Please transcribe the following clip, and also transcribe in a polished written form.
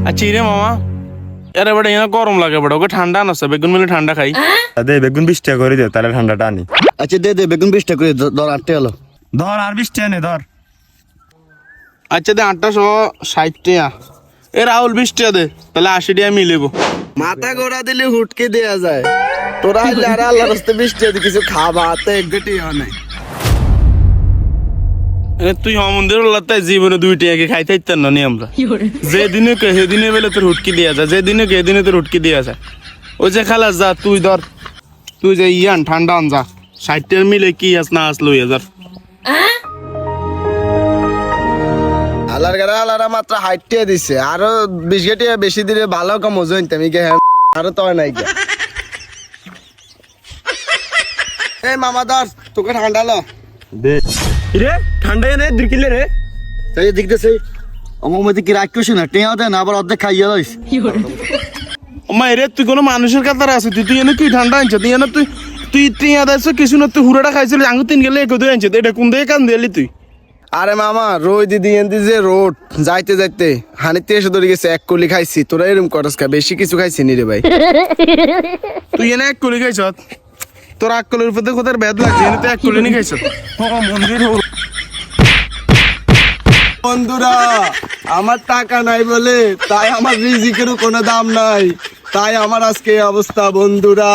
আচ্ছা রে মামা এর বেটা এনে গরম লাগে বেটা ওকে ঠান্ডা আনছে বেগুন মিলে ঠান্ডা খাই দে বেগুন 20 টাকা করে দে তাহলে ঠান্ডাটা আনি। আচ্ছা দে বেগুন 20 টাকা করে ধর 8 টাকা হলো। ধর আর 20 টাকা নে ধর। আচ্ছা দে 860 টাকা এ রাহুল 20 টাকা দে তাহলে 80 টাকা মিলেব। মাথা গোড়া দিলে হুটকে দেয়া যায়, তোরা আইলে আর আল্লাহর রাস্তে 20 টাকা দিয়ে কিছু খাবা তো এক গেটি নাই। তুই মন্দির তাই জীবনে 2 টাকা খাইতে ইত্যান না আমরা যেদিনে কে সেদিনে বেলে তোর হুটকি দেওয়া যায়, যেদিনে কে সেদিনে তোর হুটকি দেওয়া যায়। ওই যে খালাস যা তুই ধর তুই যে ইয়ান ঠান্ডা আন যা 60 টাকা মিলে কি আস না আস লই হাজার আল্লাহর গাড়া আল্লাহরা মাত্র 60 টাকা দিছে, আরো 20 গেটি বেশি দিলে ভালো কম জইনতাম ইকে আরো তো নাই গে। এই মামা ধর তোকে ঠান্ডা লো দে রে ঠান্ডা এনে দিকিলে রে। তাই দেখতেছে অমমতি কি রাগ করছিস না টেয়া দেন আবার অর্ধেক খাইয়া লইস। মাইরে তুই কোনো মানুষের কাতারে আছিস তুই এনে কি ঠান্ডা আনছ তুই এনে তুই টিয়া দাইছ কিছু না তুই হুড়াটা খাইছিল আঙু 3 গেলে একদই আনছ এটা কোন দিকে কান দিলি তুই? আরে মামা রই দিদি এনদি যে রোড যাইতে যাইতে হানিতে এসে ধরে গেছে 1 কলি খাইছি, তোরা এরকম করস কা বেশি কিছু খাইছি নি রে ভাই। তুই এনে 1 কলি খাইছ তোর 1 কলির উপর থেকে কোথার ব্যাদ লাগছে এনে তো 1 কলি নি খাইছ। মন্দির বন্ধুরা আমার টাকা নাই বলে তাই আমার রিজিকেরও কোনো দাম নাই, তাই আমার আজকে এই অবস্থা বন্ধুরা।